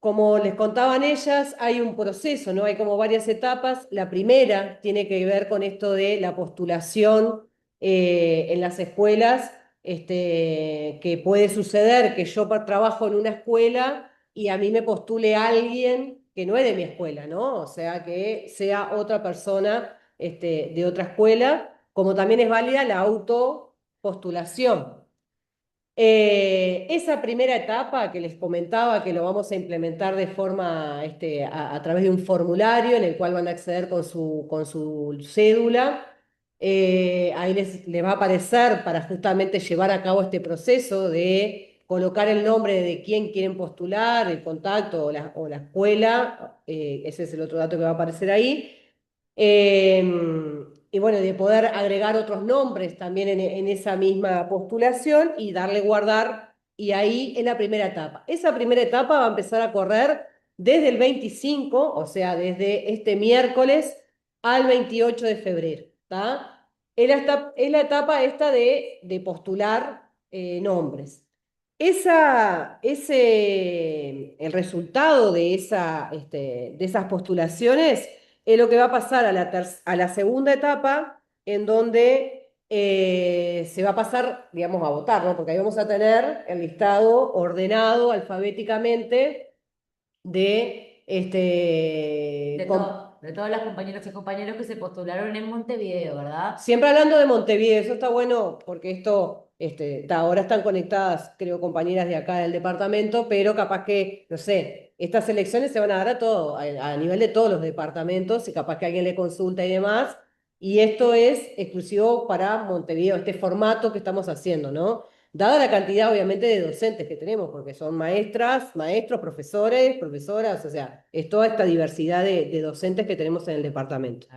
Como les contaban ellas, hay un proceso, ¿no? Hay como varias etapas. La primera tiene que ver con esto de la postulación en las escuelas, que puede suceder que yo trabajo en una escuela y a mí me postule alguien que no es de mi escuela, ¿no? O sea, que sea otra persona de otra escuela, como también es válida la autopostulación. Esa primera etapa que les comentaba que lo vamos a implementar de forma a través de un formulario en el cual van a acceder con su cédula. Ahí les va a aparecer para justamente llevar a cabo este proceso de colocar el nombre de quién quieren postular, el contacto o la escuela. Ese es el otro dato que va a aparecer ahí. Y bueno, de poder agregar otros nombres también en esa misma postulación y darle guardar, y ahí en la primera etapa. Esa primera etapa va a empezar a correr desde el 25, o sea, desde este miércoles al 28 de febrero, ¿está? Es la etapa esta de postular nombres. El resultado de esas postulaciones es lo que va a pasar a la segunda etapa, en donde se va a pasar, digamos, a votar, ¿no? Porque ahí vamos a tener el listado ordenado alfabéticamente De todas las compañeras y compañeros que se postularon en Montevideo, ¿verdad? siempre hablando de Montevideo. Eso está bueno porque ahora están conectadas, creo, compañeras de acá del departamento, pero capaz que, no sé, estas elecciones se van a dar a nivel de todos los departamentos, y capaz que alguien le consulta y demás. Y esto es exclusivo para Montevideo, este formato que estamos haciendo, ¿no? Dada la cantidad, obviamente, de docentes que tenemos, porque son maestras, maestros, profesores, profesoras, o sea, es toda esta diversidad de docentes que tenemos en el departamento.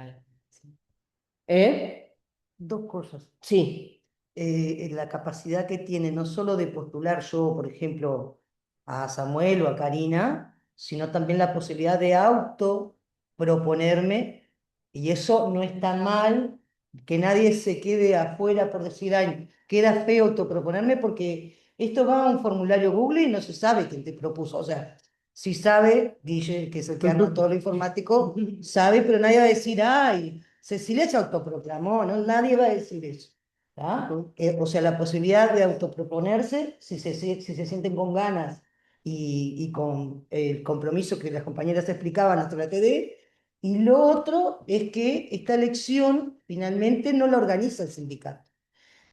¿Eh? Dos cosas. Sí. La capacidad que tiene no solo de postular yo, por ejemplo, a Samuel o a Karina, sino también la posibilidad de autoproponerme, y eso no está mal, que nadie se quede afuera por decir, ay, queda feo autoproponerme, porque esto va a un formulario Google y no se sabe quién te propuso. O sea, si sabe, Guille, que es el que arma todo lo informático, sabe, pero nadie va a decir, ay, Cecilia se autoproclamó, ¿no? Nadie va a decir eso. ¿Ah? O sea, la posibilidad de autoproponerse, si se sienten con ganas y con el compromiso que las compañeras explicaban hasta la TD. Y lo otro es que esta elección finalmente no la organiza el sindicato.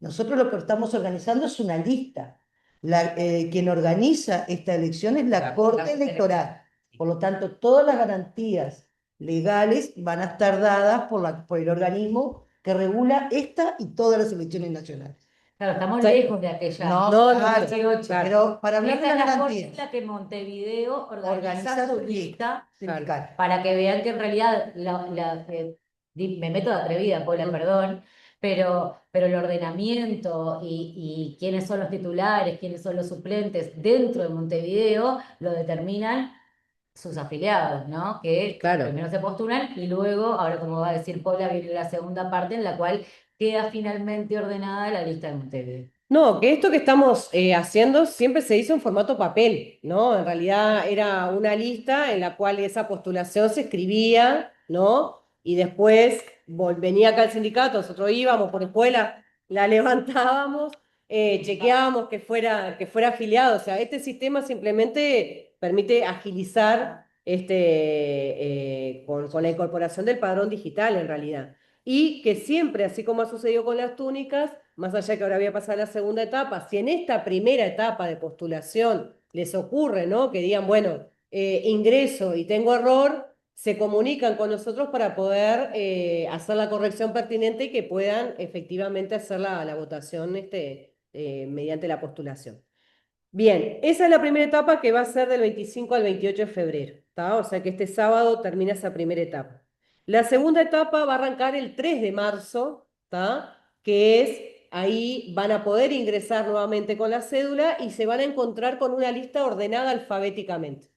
Nosotros lo que estamos organizando es una lista. Quien organiza esta elección es la Corte Electoral. Por lo tanto, todas las garantías legales van a estar dadas por el organismo que regula esta y todas las elecciones nacionales. Claro, estamos Sí. lejos de aquella. No, claro, pero para hablar de Esta las es la garantías, fórmula que Montevideo organiza organizar su su lista sindical. para que vean que en realidad me meto de atrevida, Paula, perdón, pero el ordenamiento y quiénes son los titulares, quiénes son los suplentes dentro de Montevideo lo determinan sus afiliados, ¿no? Que Claro. primero se postulan y luego, ahora como va a decir Paula, viene la segunda parte en la cual queda finalmente ordenada la lista de Montevideo. No, que esto que estamos haciendo siempre se hizo en formato papel, ¿no? En realidad era una lista en la cual esa postulación se escribía, ¿no? Y después venía acá el sindicato, nosotros íbamos por escuela, la levantábamos, chequeábamos que fuera afiliado. O sea, este sistema simplemente permite agilizar con la incorporación del padrón digital en realidad. Y que siempre, así como ha sucedido con las túnicas, más allá que ahora voy a pasar a la segunda etapa, si en esta primera etapa de postulación les ocurre, ¿no? Que digan, bueno, ingreso y tengo error, se comunican con nosotros para poder hacer la corrección pertinente y que puedan efectivamente hacer la votación mediante la postulación. Bien, esa es la primera etapa que va a ser del 25 al 28 de febrero, ¿tá? O sea que este sábado termina esa primera etapa. La segunda etapa va a arrancar el 3 de marzo, ¿tá? Que es, ahí van a poder ingresar nuevamente con la cédula y se van a encontrar con una lista ordenada alfabéticamente.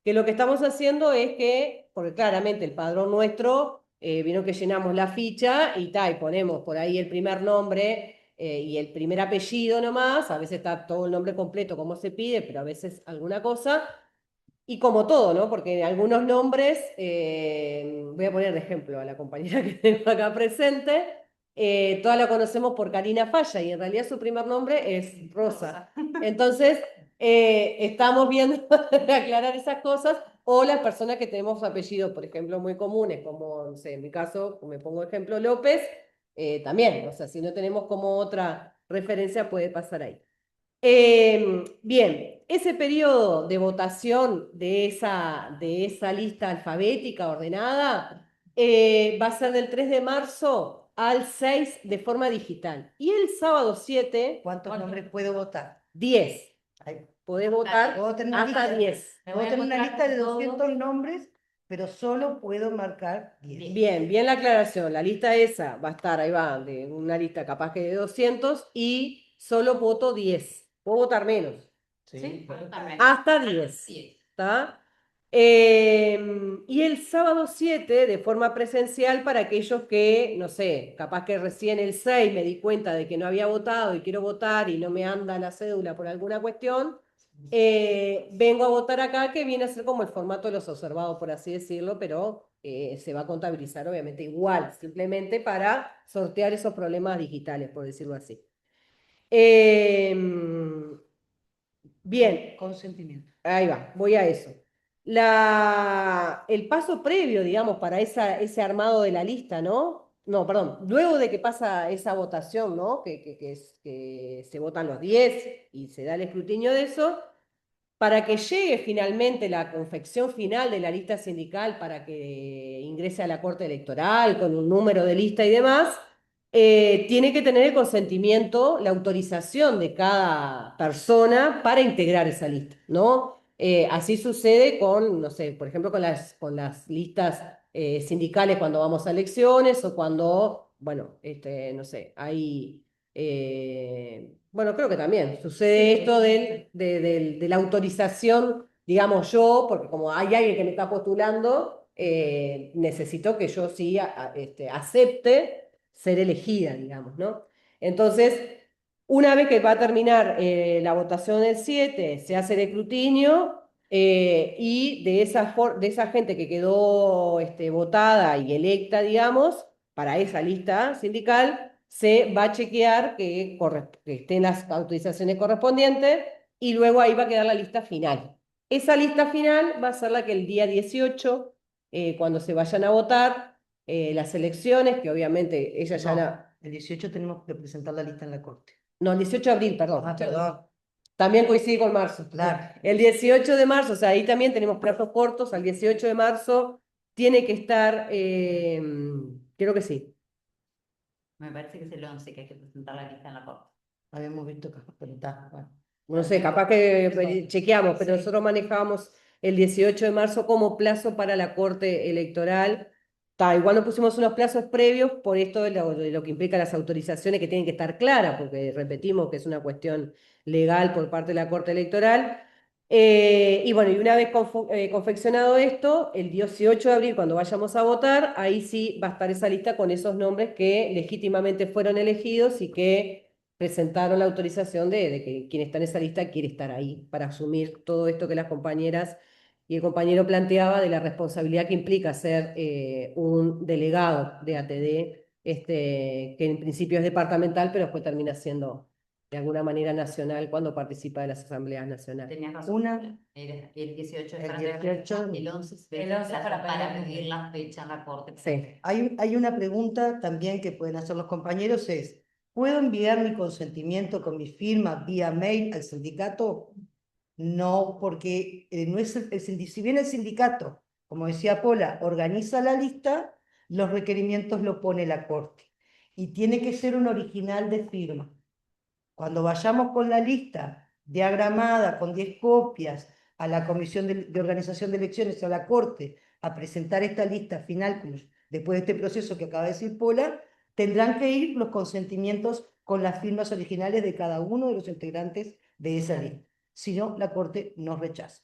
Que lo que estamos haciendo es que, porque claramente el padrón nuestro, vino que llenamos la ficha y ponemos por ahí el primer nombre y el primer apellido nomás, a veces está todo el nombre completo como se pide, pero a veces alguna cosa, y como todo, ¿no? Porque algunos nombres, voy a poner de ejemplo a la compañera que tengo acá presente, todas la conocemos por Karina Falla y en realidad su primer nombre es Rosa. Entonces, estamos viendo de aclarar esas cosas, o las personas que tenemos apellidos, por ejemplo, muy comunes, como, no sé, en mi caso, me pongo ejemplo López, también, o sea, si no tenemos como otra referencia puede pasar ahí. Bien, ese periodo de votación de esa lista alfabética ordenada va a ser del 3 de marzo al 6 de forma digital. Y el sábado 7, ¿Cuántos nombres puedo votar? 10. Ay, Podés votar puedo tener una hasta lista, 10. Me puedo voy a tener una encontrar lista de con 200 todos. nombres, pero solo puedo marcar 10. Bien, bien la aclaración. La lista esa va a estar, ahí va, de una lista capaz que de 200 y solo voto 10. Puedo votar menos. Sí, Hasta 10. ¿Está? Y el sábado 7 de forma presencial para aquellos que, no sé, capaz que recién el 6 me di cuenta de que no había votado y quiero votar y no me anda la cédula por alguna cuestión, vengo a votar acá, que viene a ser como el formato de los observados, por así decirlo, pero se va a contabilizar obviamente igual, simplemente para sortear esos problemas digitales, por decirlo así. Bien, Consentimiento. ahí va, voy a eso. El paso previo, digamos, para ese armado de la lista, ¿no? No, perdón, luego de que pasa esa votación, ¿no? Que se votan los 10 y se da el escrutinio de eso, para que llegue finalmente la confección final de la lista sindical para que ingrese a la Corte Electoral con un número de lista y demás, tiene que tener el consentimiento, la autorización de cada persona para integrar esa lista, ¿no? Así sucede con, no sé, por ejemplo, con las listas sindicales cuando vamos a elecciones o cuando, bueno, no sé, hay bueno, creo que también sucede esto de la autorización, digamos yo, porque como hay alguien que me está postulando, necesito que yo sí acepte ser elegida, digamos, ¿no? Entonces, una vez que va a terminar la votación del 7 se hace el escrutinio y de esa gente que quedó votada y electa, digamos, para esa lista sindical, se va a chequear que estén las autorizaciones correspondientes y luego ahí va a quedar la lista final. Esa lista final va a ser la que el día 18, cuando se vayan a votar las elecciones, que obviamente ella ya No, el 18 tenemos que presentar la lista en la Corte. No, el 18 de abril, perdón. Ah, perdón. También coincide con marzo. Claro. El 18 de marzo, o sea, ahí también tenemos plazos cortos. Al 18 de marzo tiene que estar, creo que sí. Me parece que es el 11 que hay que presentar la lista en la corte. Habíamos visto que pero está, bueno. No sé, capaz que Perdón. chequeamos, pero Sí. nosotros manejábamos el 18 de marzo como plazo para la Corte Electoral. Igual nos pusimos unos plazos previos por esto de lo que implica las autorizaciones que tienen que estar claras, porque repetimos que es una cuestión legal por parte de la Corte Electoral. Y bueno, y una vez confeccionado esto, el 18 de abril, cuando vayamos a votar, ahí sí va a estar esa lista con esos nombres que legítimamente fueron elegidos y que presentaron la autorización de que quien está en esa lista quiere estar ahí para asumir todo esto que las compañeras y el compañero planteaba de la responsabilidad que implica ser un delegado de ATD, que en principio es departamental, pero después termina siendo de alguna manera nacional cuando participa de las asambleas nacionales. Tenías razón. El 18 es El para 18. el 11 es El 11 para pedir la fecha en la corte. Sí. Hay una pregunta también que pueden hacer los compañeros, es, ¿puedo enviar mi consentimiento con mi firma vía mail al sindicato? No, porque no es si bien el sindicato, como decía Pola, organiza la lista, los requerimientos lo pone la corte. Y tiene que ser un original de firma. Cuando vayamos con la lista diagramada, con 10 copias, a la Comisión de Organización de Elecciones, a la Corte, a presentar esta lista final, después de este proceso que acaba de decir Pola, tendrán que ir los consentimientos con las firmas originales de cada uno de los integrantes de esa lista. Si no, la Corte nos rechaza.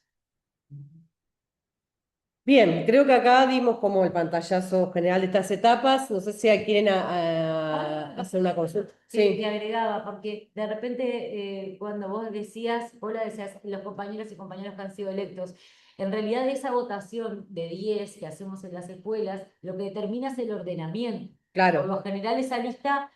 Bien, creo que acá dimos como el pantallazo general de estas etapas. No sé si quieren hacer una consulta. Sí, te agregaba, porque de repente cuando vos decías, los compañeros y compañeras que han sido electos, en realidad esa votación de 10 que hacemos en las escuelas, lo que determina es el ordenamiento. Claro. Por lo general esa lista,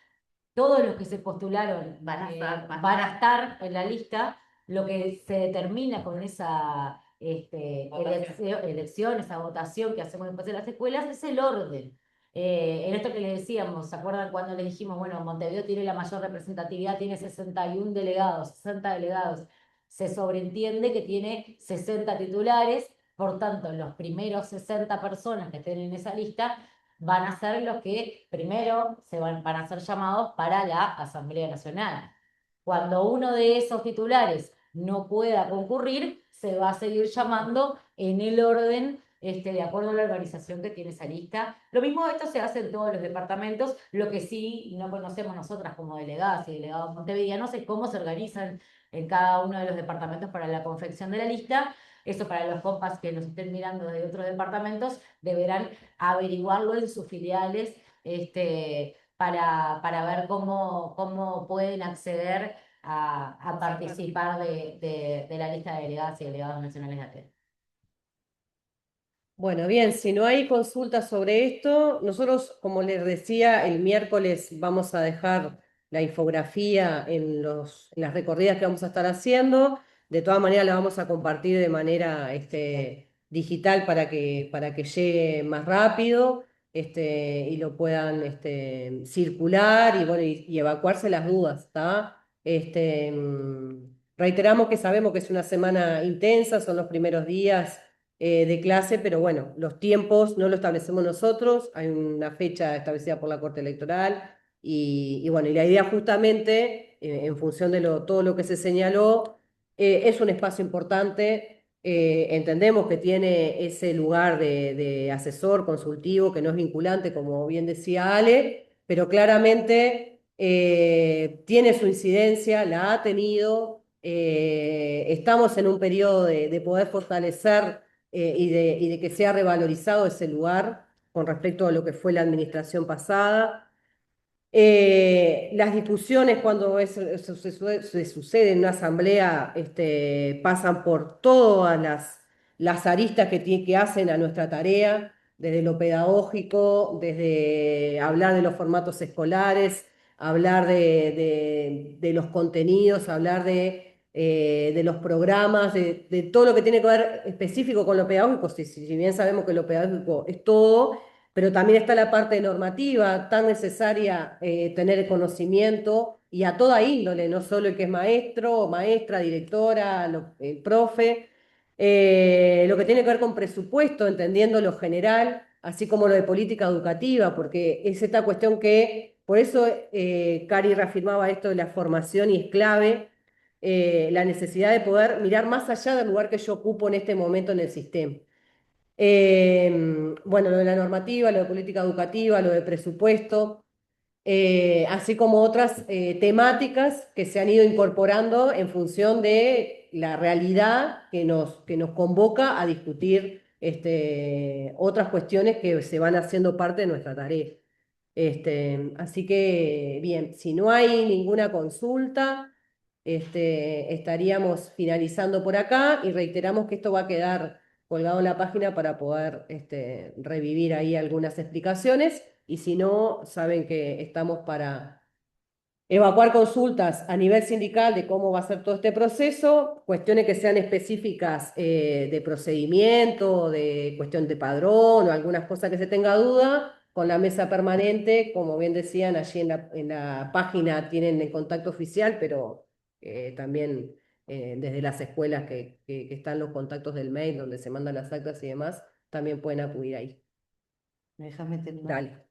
todos los que se postularon van a estar en la lista. Lo que se determina con esa elección, esa votación que hacemos después de las escuelas, es el orden. En esto que les decíamos, ¿se acuerdan cuando le dijimos, bueno, Montevideo tiene la mayor representatividad, tiene 61 delegados, 60 delegados? Se sobreentiende que tiene 60 titulares, por tanto, los primeros 60 personas que estén en esa lista van a ser los que primero van a ser llamados para la Asamblea Nacional. Cuando uno de esos titulares no pueda concurrir, se va a seguir llamando en el orden de acuerdo a la organización que tiene esa lista. Lo mismo esto se hace en todos los departamentos, lo que sí no conocemos nosotras como delegadas y delegados montevideanos es cómo se organizan en cada uno de los departamentos para la confección de la lista. Eso para los compas que nos estén mirando de otros departamentos, deberán averiguarlo en sus filiales para ver cómo pueden acceder a participar de la lista de delegadas y delegados nacionales de ATE. Bueno, bien, si no hay consultas sobre esto, nosotros, como les decía, el miércoles vamos a dejar la infografía en las recorridas que vamos a estar haciendo. De todas maneras, la vamos a compartir de manera digital para que llegue más rápido y lo puedan circular y, bueno, y evacuarse las dudas, ¿está? Reiteramos que sabemos que es una semana intensa, son los primeros días de clase, pero bueno, los tiempos no lo establecemos nosotros, hay una fecha establecida por la Corte Electoral y bueno, y la idea justamente, en función de todo lo que se señaló, es un espacio importante, entendemos que tiene ese lugar de asesor consultivo que no es vinculante, como bien decía Ale, pero claramente tiene su incidencia, la ha tenido, estamos en un periodo de poder fortalecer y de que sea revalorizado ese lugar con respecto a lo que fue la administración pasada. Las discusiones cuando se sucede en una asamblea pasan por todas las aristas que hacen a nuestra tarea, desde lo pedagógico, desde hablar de los formatos escolares, hablar de los contenidos, hablar de los programas, de todo lo que tiene que ver específico con lo pedagógico, si bien sabemos que lo pedagógico es todo, pero también está la parte normativa, tan necesaria tener conocimiento y a toda índole, no solo el que es maestro, maestra, directora, el profe, lo que tiene que ver con presupuesto, entendiendo lo general, así como lo de política educativa, porque es esta cuestión que, por eso Cari reafirmaba esto de la formación y es clave la necesidad de poder mirar más allá del lugar que yo ocupo en este momento en el sistema. Bueno, lo de la normativa, lo de política educativa, lo de presupuesto, así como otras temáticas que se han ido incorporando en función de la realidad que nos convoca a discutir otras cuestiones que se van haciendo parte de nuestra tarea. Así que, bien, si no hay ninguna consulta, estaríamos finalizando por acá y reiteramos que esto va a quedar colgado en la página para poder revivir ahí algunas explicaciones y si no, saben que estamos para evacuar consultas a nivel sindical de cómo va a ser todo este proceso, cuestiones que sean específicas de procedimiento, de cuestión de padrón o algunas cosas que se tenga duda, con la mesa permanente, como bien decían, allí en la página tienen el contacto oficial, pero también desde las escuelas que están los contactos del mail, donde se mandan las actas y demás, también pueden acudir ahí. ¿Me dejas meter una? Dale.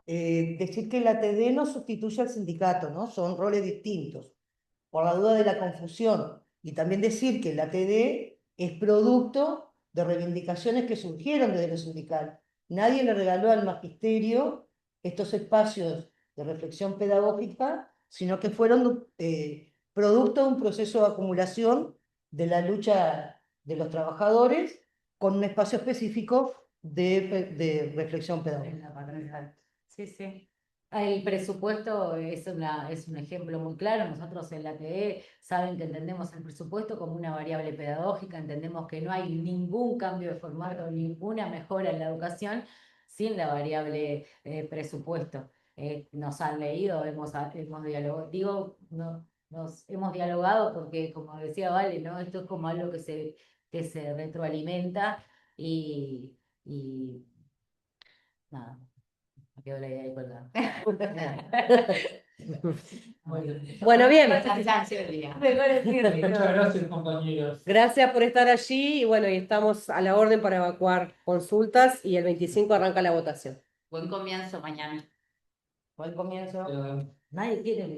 Decir que la TD no sustituye al sindicato, ¿no? Son roles distintos, por la duda de la confusión. Y también decir que la TD es producto de reivindicaciones que surgieron desde lo sindical. Nadie le regaló al magisterio estos espacios de reflexión pedagógica, sino que fueron producto de un proceso de acumulación de la lucha de los trabajadores con un espacio específico de reflexión pedagógica. Sí, sí. El presupuesto es un ejemplo muy claro. Nosotros en la TE saben que entendemos el presupuesto como una variable pedagógica, entendemos que no hay ningún cambio de formato, ninguna mejora en la educación sin la variable presupuesto. Nos han leído, hemos dialogado, nos hemos dialogado porque, como decía Vale, ¿no? Esto es como algo que se retroalimenta y nada. Me quedó la idea ahí colgada. Bueno, bien. Muchas gracias, compañeros. Gracias por estar allí y bueno, y estamos a la orden para evacuar consultas y el 25 arranca la votación. Buen comienzo mañana. Buen comienzo. Eh, Nadie quiere